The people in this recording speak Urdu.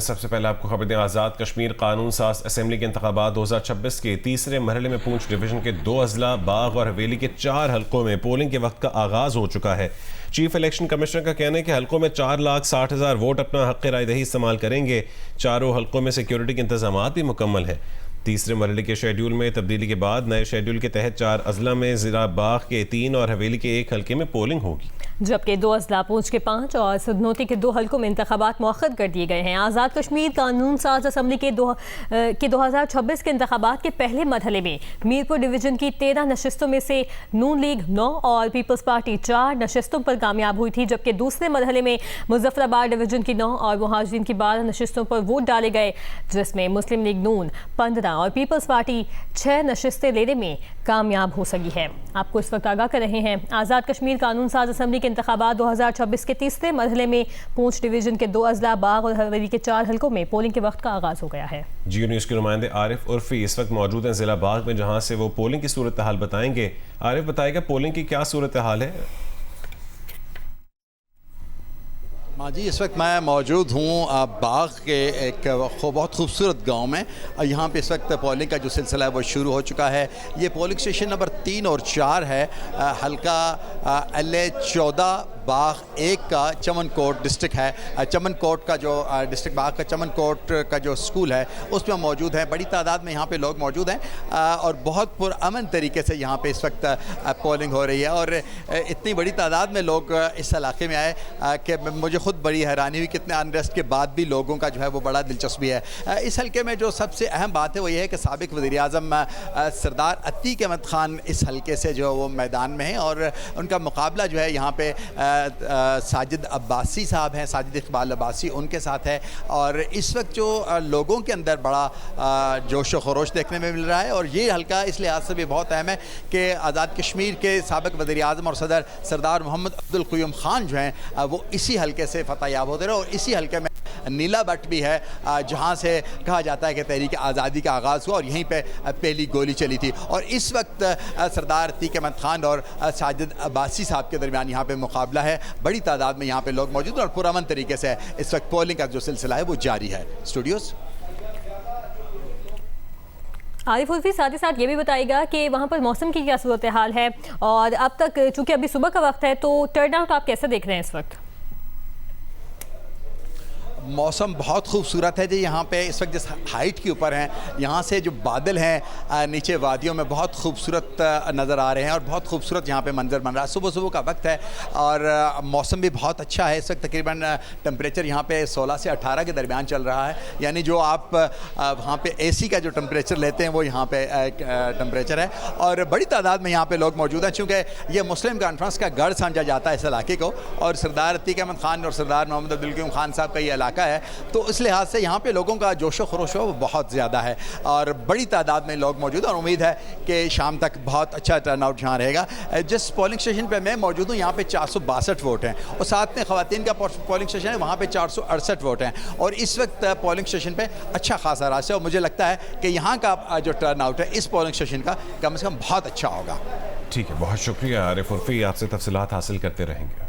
سب سے پہلے آپ کو خبر دیں، آزاد کشمیر قانون ساز اسمبلی کے انتخابات 2026 کے تیسرے مرحلے میں پونچھ ڈویژن کے 2 اضلاع باغ اور حویلی کے 4 حلقوں میں پولنگ کے وقت کا آغاز ہو چکا ہے۔ چیف الیکشن کمشنر کا کہنا ہے کہ حلقوں میں 4,60,000 ووٹ اپنا حق رائے دہی استعمال کریں گے۔ چاروں حلقوں میں سیکیورٹی کے انتظامات بھی مکمل ہیں۔ تیسرے مرحلے کے شیڈول میں تبدیلی کے بعد نئے شیڈول کے تحت 4 اضلاع میں ضلع باغ کے 3 اور حویلی کے 1 حلقے میں پولنگ ہوگی، جبکہ 2 اضلاع پونچھ کے 5 اور سدنوتی کے 2 حلقوں میں انتخابات مؤخر کر دیے گئے ہیں۔ آزاد کشمیر قانون ساز اسمبلی کے 2026 کے انتخابات کے پہلے مرحلے میں میرپور ڈویژن کی 13 نشستوں میں سے نون لیگ 9 اور پیپلز پارٹی 4 نشستوں پر کامیاب ہوئی تھی، جبکہ دوسرے مرحلے میں مظفر آباد ڈویژن کی 9 اور مہاجرین کی 12 نشستوں پر ووٹ ڈالے گئے، جس میں مسلم لیگ نون 15 اور پیپلز پارٹی 6 نشستیں لینے میں کامیاب ہو سکی ہے۔ آپ کو اس وقت آگاہ کر رہے ہیں، آزاد کشمیر قانون ساز اسمبلی کے انتخابات 2026 کے تیسرے مرحلے میں پونچھ ڈویژن کے 2 اضلاع باغ اور حویلی کے 4 حلقوں میں پولنگ کے وقت کا آغاز ہو گیا ہے۔ جیو نیوز کے نمائندے عارف عرفی اس وقت موجود ہیں ضلع باغ میں، جہاں سے وہ پولنگ کی صورتحال بتائیں گے۔ عارف، بتائے گا پولنگ کی کیا صورتحال ہے؟ جی، اس وقت میں موجود ہوں باغ کے ایک بہت خوبصورت گاؤں میں۔ یہاں پہ اس وقت پولنگ کا جو سلسلہ ہے وہ شروع ہو چکا ہے۔ یہ پولنگ اسٹیشن نمبر 3 اور 4 ہے۔ حلقہ LA-14 باغ 1 کا چمن کوٹ ڈسٹرکٹ ہے۔ چمن کوٹ کا جو ڈسٹرکٹ باغ کا چمن کوٹ کا جو اسکول ہے اس میں موجود ہیں۔ بڑی تعداد میں یہاں پہ لوگ موجود ہیں اور بہت پرامن طریقے سے یہاں پہ اس وقت پولنگ ہو رہی ہے، اور اتنی بڑی تعداد میں لوگ اس علاقے میں آئے کہ مجھے خود بڑی حیرانی ہوئی کہ اتنے انریسٹ کے بعد بھی لوگوں کا جو ہے وہ بڑا دلچسپی ہے۔ اس حلقے میں جو سب سے اہم بات ہے وہ یہ ہے کہ سابق وزیر اعظم سردار عتیق احمد خان اس حلقے سے جو وہ میدان میں ہیں، اور ان کا مقابلہ جو ہے یہاں پہ ساجد عباسی صاحب ہیں، ساجد اقبال عباسی ان کے ساتھ ہے۔ اور اس وقت جو لوگوں کے اندر بڑا جوش و خروش دیکھنے میں مل رہا ہے، اور یہ حلقہ اس لحاظ سے بھی بہت اہم ہے کہ آزاد کشمیر کے سابق وزیر اعظم اور صدر سردار محمد عبدالقیوم خان جو ہیں وہ اسی حلقے سے فتح یاب ہوتے رہے، اور اسی حلقے میں نیلا بٹ بھی ہے جہاں سے کہا جاتا ہے کہ تحریک آزادی کا آغاز ہوا اور یہیں پہ پہلی گولی چلی تھی۔ اور اس وقت سردار عتیق احمد خان اور ساجد عباسی صاحب کے درمیان یہاں پہ مقابلہ ہے۔ بڑی تعداد میں یہاں پہ لوگ موجود ہیں اور پرامن طریقے سے اس وقت پولنگ کا جو سلسلہ ہے وہ جاری ہے۔ اسٹوڈیوز عارف عرفی، ساتھ ہی ساتھ یہ بھی بتائے گا کہ وہاں پر موسم کی کیا صورتحال ہے، اور اب تک چونکہ ابھی صبح کا وقت ہے تو ٹرن آؤٹ آپ کیسے دیکھ رہے ہیں اس وقت؟ موسم بہت خوبصورت ہے جی۔ یہاں پہ اس وقت جس ہائٹ کے اوپر ہیں یہاں سے جو بادل ہیں نیچے وادیوں میں بہت خوبصورت نظر آ رہے ہیں، اور بہت خوبصورت یہاں پہ منظر بن رہا ہے۔ صبح کا وقت ہے اور موسم بھی بہت اچھا ہے۔ اس وقت تقریباً ٹمپریچر یہاں پہ 16 سے 18 کے درمیان چل رہا ہے، یعنی جو آپ وہاں پہ AC کا جو ٹمپریچر لیتے ہیں وہ یہاں پہ ٹمپریچر ہے۔ اور بڑی تعداد میں یہاں پہ لوگ موجود ہیں، چونکہ یہ مسلم کانفرنس کا گڑھ سمجھا جاتا ہے اس علاقے کو، اور سردار عتیق احمد خان اور سردار محمد عبدالقیوم خان صاحب کا یہ علاقہ ہے، تو اس لحاظ سے یہاں پہ لوگوں کا جوش و خروش وہ بہت زیادہ ہے، اور بڑی تعداد میں لوگ موجود ہیں، اور امید ہے کہ شام تک بہت اچھا ٹرن آؤٹ یہاں رہے گا۔ جس پولنگ اسٹیشن پہ میں موجود ہوں یہاں پہ 462 ووٹ ہیں، اور ساتھ میں خواتین کا پولنگ اسٹیشن ہے وہاں پہ 468 ووٹ ہیں، اور اس وقت پولنگ اسٹیشن پہ اچھا خاصا رش ہے، اور مجھے لگتا ہے کہ یہاں کا جو ٹرن آؤٹ ہے اس پولنگ اسٹیشن کا کم سے کم بہت اچھا ہوگا۔ ٹھیک ہے، بہت شکریہ عارف عرفی، آپ سے تفصیلات حاصل کرتے رہیں گے۔